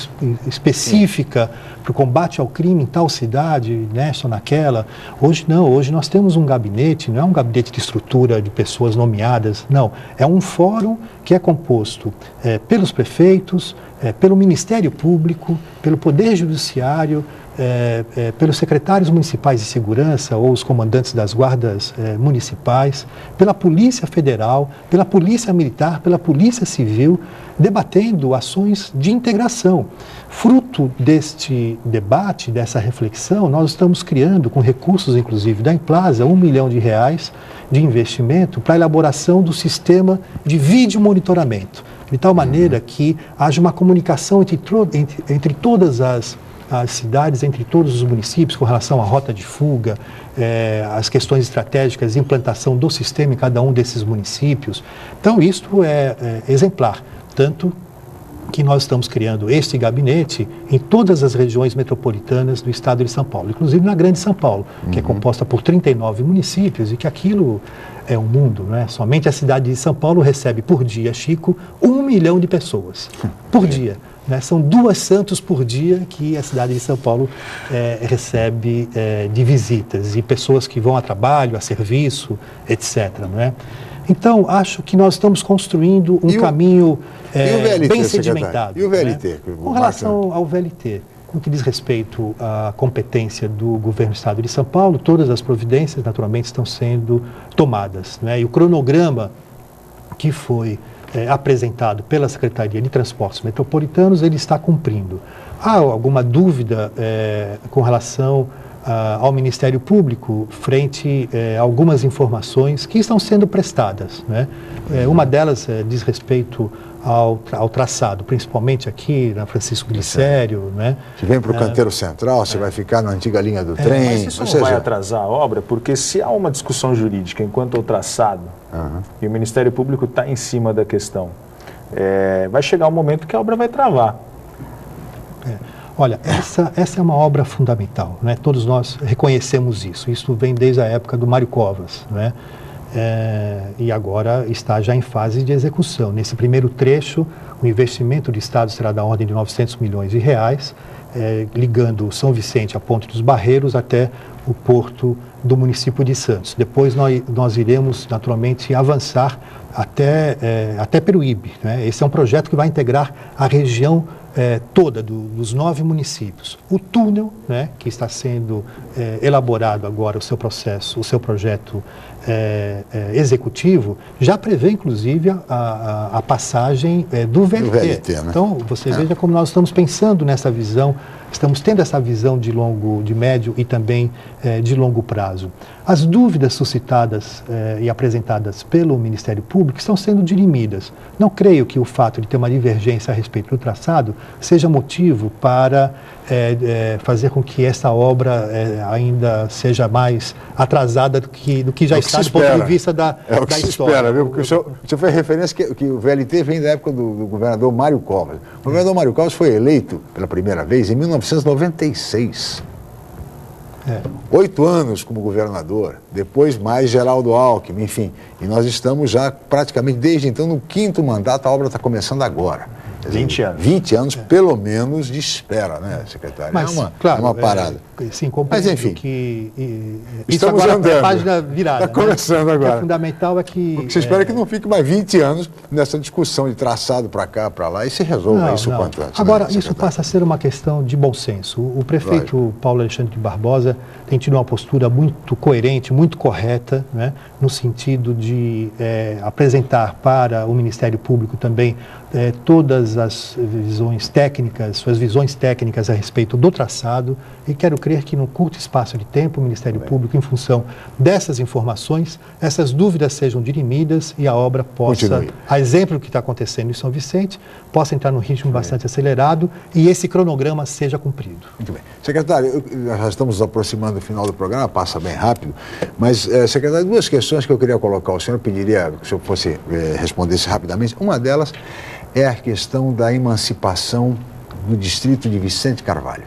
específica para o combate ao crime em tal cidade, nessa ou naquela. Hoje não, hoje nós temos um gabinete, não é um gabinete de estrutura de pessoas nomeadas, não. É um fórum que é composto pelos prefeitos, pelo Ministério Público, pelo Poder Judiciário, pelos secretários municipais de segurança ou os comandantes das guardas municipais, pela Polícia Federal, pela Polícia Militar, pela Polícia Civil, debatendo ações de integração. Fruto deste debate, dessa reflexão, nós estamos criando, com recursos inclusive da Implaza, R$1 milhão de investimento para a elaboração do sistema de vídeo monitoramento, de tal maneira que haja uma comunicação entre todas as cidades, entre todos os municípios, com relação à rota de fuga, as questões estratégicas, implantação do sistema em cada um desses municípios. Então, isto é exemplar, tanto que nós estamos criando este gabinete em todas as regiões metropolitanas do estado de São Paulo, inclusive na Grande São Paulo, que é composta por 39 municípios e que aquilo é um mundo, né? Somente a cidade de São Paulo recebe por dia, Chico, 1 milhão de pessoas, por dia. Né? São 2 Santos por dia que a cidade de São Paulo recebe de visitas e pessoas que vão a trabalho, a serviço, etc. Né? Então, acho que nós estamos construindo um caminho VLT, bem sedimentado. E o VLT? Né? Com relação ao VLT, no que diz respeito à competência do governo do Estado de São Paulo, todas as providências, naturalmente, estão sendo tomadas. Né? E o cronograma que foi apresentado pela Secretaria de Transportes Metropolitanos, ele está cumprindo. Há alguma dúvida com relação ao Ministério Público frente a algumas informações que estão sendo prestadas, né? Uma delas diz respeito ao traçado, principalmente aqui na Francisco Glicério, né? Você vem para o canteiro central, você vai ficar na antiga linha do trem. Mas isso não vai atrasar a obra, porque se há uma discussão jurídica enquanto ao traçado, e o Ministério Público está em cima da questão, vai chegar um momento que a obra vai travar. Olha, essa é uma obra fundamental, né? Todos nós reconhecemos isso. Isso vem desde a época do Mário Covas, né? E agora está já em fase de execução. Nesse primeiro trecho, o investimento do Estado será da ordem de R$900 milhões, ligando São Vicente a Ponte dos Barreiros até o porto do município de Santos. Depois nós iremos, naturalmente, avançar até Peruíbe, né? Esse é um projeto que vai integrar a região toda dos 9 municípios. O túnel, né, que está sendo elaborado agora, o seu projeto executivo, já prevê, inclusive, a passagem do VLT. Né? Então, você veja como nós estamos pensando nessa visão, estamos tendo essa visão de médio e também de longo prazo. As dúvidas suscitadas e apresentadas pelo Ministério Público estão sendo dirimidas. Não creio que o fato de ter uma divergência a respeito do traçado seja motivo para fazer com que essa obra ainda seja mais atrasada do que já está do ponto de vista da história. Espera, viu? Porque o senhor fez referência que o VLT vem da época do governador Mário Covas. O governador Mário Covas foi eleito pela primeira vez em 1996. 8 anos como governador, depois mais Geraldo Alckmin, enfim. E nós estamos já praticamente desde então no 5º mandato, a obra está começando agora. 20 anos. 20 anos, pelo menos, de espera, né, secretário? Mas, é uma parada. Sim, mas, enfim, estamos isso agora é a página virada. Está começando agora. O que é fundamental é que... Porque você espera que não fique mais 20 anos nessa discussão de traçado para cá, para lá, e se resolva isso quanto antes. Agora, isso passa a ser uma questão de bom senso. O prefeito Paulo Alexandre de Barbosa tem tido uma postura muito coerente, muito correta, né, no sentido de apresentar para o Ministério Público também todas as visões técnicas, suas visões técnicas a respeito do traçado, e quero crer que num curto espaço de tempo o Ministério Público, em função dessas informações, essas dúvidas sejam dirimidas e a obra possa, a exemplo do que está acontecendo em São Vicente, possa entrar num ritmo bastante acelerado e esse cronograma seja cumprido. Muito bem. Secretário, nós já estamos nos aproximando do final do programa, passa bem rápido, mas, secretário, 2 questões que eu queria colocar ao senhor, eu pediria que o senhor fosse respondesse rapidamente. Uma delas é a questão da emancipação no distrito de Vicente Carvalho.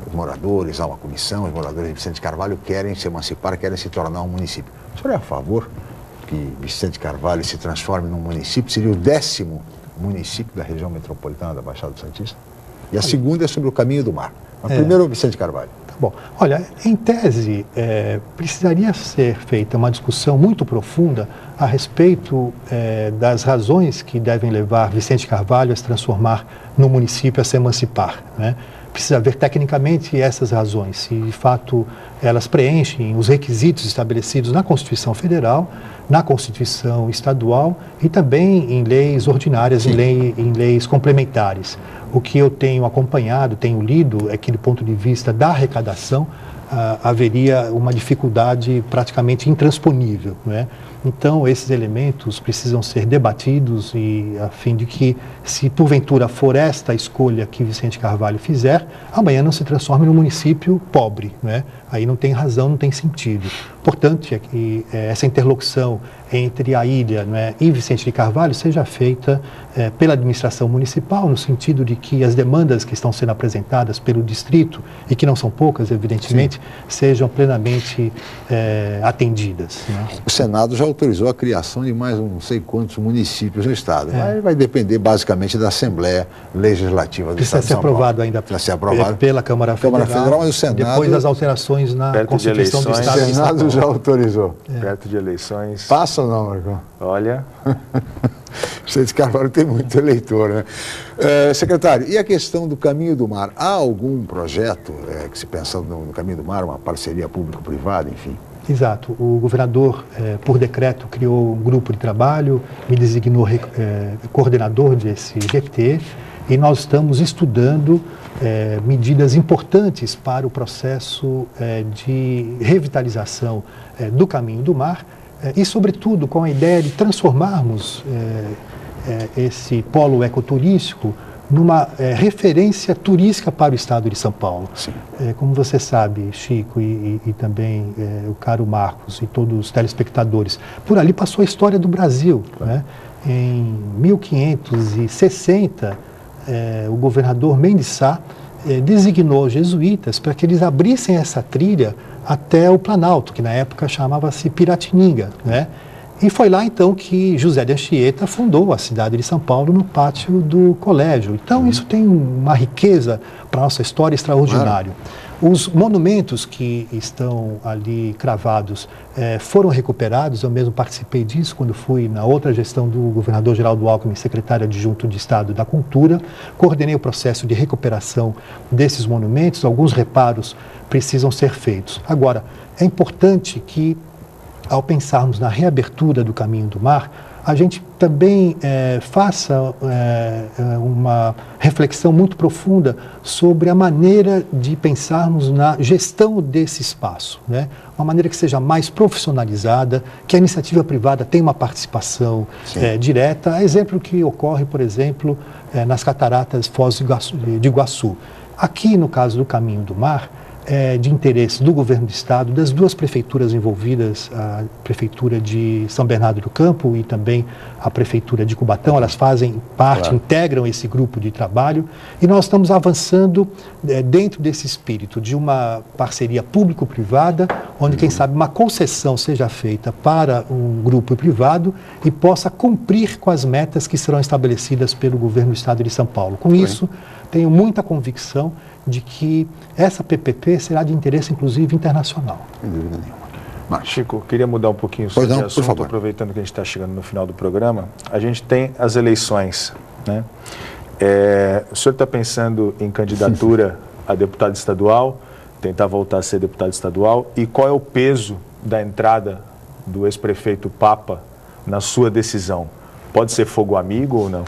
Os moradores, há uma comissão, os moradores de Vicente Carvalho querem se emancipar, querem se tornar um município. O senhor é a favor que Vicente Carvalho se transforme num município, seria o 10º município da região metropolitana da Baixada Santista. E a segunda é sobre o Caminho do Mar. Mas primeiro, Vicente Carvalho. Tá bom. Olha, em tese, precisaria ser feita uma discussão muito profunda a respeito das razões que devem levar Vicente Carvalho a se transformar no município, a se emancipar, né? Precisa ver tecnicamente essas razões, se de fato elas preenchem os requisitos estabelecidos na Constituição Federal, na Constituição Estadual e também em leis ordinárias, em leis complementares. O que eu tenho acompanhado, tenho lido, é que do ponto de vista da arrecadação, haveria uma dificuldade praticamente intransponível, né? Então, esses elementos precisam ser debatidos e a fim de que, se porventura for esta a escolha que Vicente Carvalho fizer, amanhã não se transforme num município pobre, né? Aí não tem razão, não tem sentido. Portanto, é que essa interlocução entre a ilha, né, e Vicente de Carvalho seja feita pela administração municipal, no sentido de que as demandas que estão sendo apresentadas pelo distrito, e que não são poucas, evidentemente, sejam plenamente atendidas, né? O Senado já autorizou a criação de mais não sei quantos municípios no estado. Vai depender basicamente da Assembleia Legislativa do Estado de São Paulo. Aprovado ainda pela Câmara Federal, mas o Senado, depois das alterações na Constituição do Estado de São Paulo. O Senado já autorizou. Perto de eleições. Passa ou não, Marcão? Olha. Vicente Carvalho tem muito eleitor, né? Secretário, e a questão do Caminho do Mar? Há algum projeto que se pensa no Caminho do Mar, uma parceria público-privada, enfim? Exato. O governador, por decreto, criou um grupo de trabalho, me designou coordenador desse GT, e nós estamos estudando medidas importantes para o processo de revitalização do Caminho do Mar e, sobretudo, com a ideia de transformarmos esse polo ecoturístico numa referência turística para o estado de São Paulo. Como você sabe, Chico, e também o caro Marcos e todos os telespectadores, por ali passou a história do Brasil, né? Em 1560, o governador Mendes Sá designou jesuítas para que eles abrissem essa trilha até o Planalto, que na época chamava-se Piratininga, né? E foi lá então que José de Anchieta fundou a cidade de São Paulo no pátio do colégio. Então isso tem uma riqueza para a nossa história extraordinária. Os monumentos que estão ali cravados foram recuperados, eu mesmo participei disso quando fui na outra gestão do governador Geraldo Alckmin, secretário adjunto de Estado da Cultura, coordenei o processo de recuperação desses monumentos, alguns reparos precisam ser feitos. Agora, é importante que, ao pensarmos na reabertura do Caminho do Mar, a gente também faça uma reflexão muito profunda sobre a maneira de pensarmos na gestão desse espaço, né? Uma maneira que seja mais profissionalizada, que a iniciativa privada tenha uma participação direta, exemplo que ocorre, por exemplo, nas cataratas Foz de Iguaçu. Aqui, no caso do Caminho do Mar, de interesse do governo do estado, das duas prefeituras envolvidas, a prefeitura de São Bernardo do Campo e também a prefeitura de Cubatão, elas fazem parte, integram esse grupo de trabalho, e nós estamos avançando dentro desse espírito de uma parceria público-privada, onde, quem sabe, uma concessão seja feita para um grupo privado e possa cumprir com as metas que serão estabelecidas pelo governo do estado de São Paulo. Com isso, tenho muita convicção de que essa PPP será de interesse, inclusive, internacional. Sem dúvida nenhuma. Chico, queria mudar um pouquinho de assunto, aproveitando que a gente está chegando no final do programa. A gente tem as eleições, né? O senhor está pensando em candidatura a deputado estadual, tentar voltar a ser deputado estadual, e qual é o peso da entrada do ex-prefeito Papa na sua decisão? Pode ser fogo amigo ou não?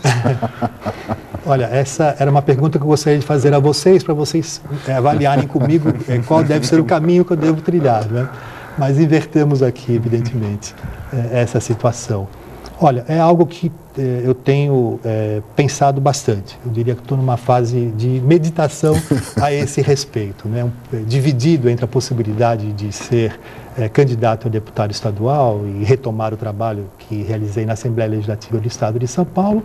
Olha, essa era uma pergunta que eu gostaria de fazer a vocês, para vocês avaliarem comigo qual deve ser o caminho que eu devo trilhar, né? Mas invertemos aqui, evidentemente, essa situação. Olha, é algo que eu tenho pensado bastante. Eu diria que estou numa fase de meditação a esse respeito, né? Dividido entre a possibilidade de ser candidato a deputado estadual e retomar o trabalho que realizei na Assembleia Legislativa do Estado de São Paulo,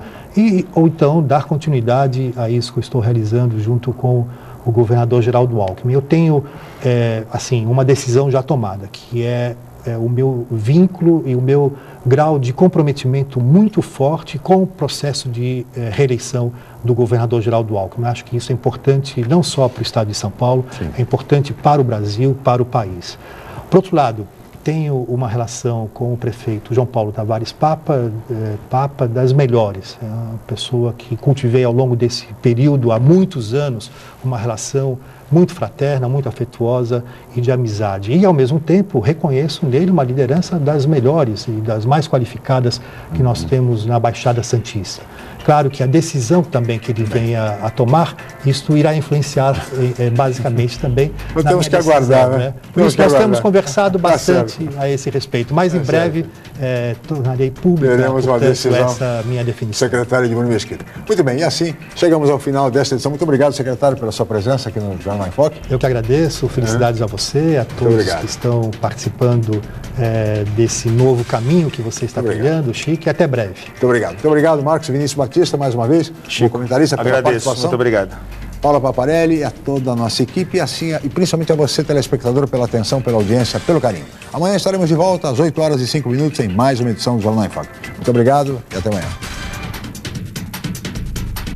ou então dar continuidade a isso que eu estou realizando junto com o governador Geraldo Alckmin. Eu tenho, assim, uma decisão já tomada, que é o meu vínculo e o meu grau de comprometimento muito forte com o processo de reeleição do governador Geraldo Alckmin. Eu acho que isso é importante não só para o estado de São Paulo, é importante para o Brasil, para o país. Por outro lado, tenho uma relação com o prefeito João Paulo Tavares Papa das melhores. É uma pessoa que cultivei ao longo desse período, há muitos anos, uma relação muito fraterna, muito afetuosa e de amizade. E, ao mesmo tempo, reconheço nele uma liderança das melhores e das mais qualificadas que nós temos na Baixada Santista. Claro que a decisão também que ele venha a tomar, isso irá influenciar basicamente também na temos minha decisão, aguardar, né? Por isso nós temos conversado bastante a esse respeito. Mas em breve tornarei pública, portanto, essa minha definição. Secretário Edmundo Mesquita. Muito bem, e assim chegamos ao final desta edição. Muito obrigado, secretário, pela sua presença aqui no Jornal em Foque. Eu que agradeço, felicidades a você, a todos que estão participando desse novo caminho que você está trilhando, Chico, e até breve. Muito obrigado. Muito obrigado, Marcos Vinícius Batista, mais uma vez, o comentarista, pela participação. Muito obrigado. Paula Paparelli e a toda a nossa equipe e principalmente a você, telespectador, pela atenção, pela audiência, pelo carinho. Amanhã estaremos de volta às 8h05 em mais uma edição do Jornal em Foque. Muito obrigado e até amanhã.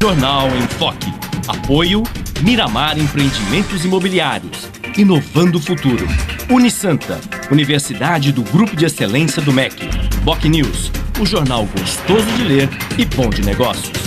Jornal em Foque. Apoio Miramar Empreendimentos Imobiliários. Inovando o futuro. Unisanta, Universidade do Grupo de Excelência do MEC. BocNews, o jornal gostoso de ler e bom de negócios.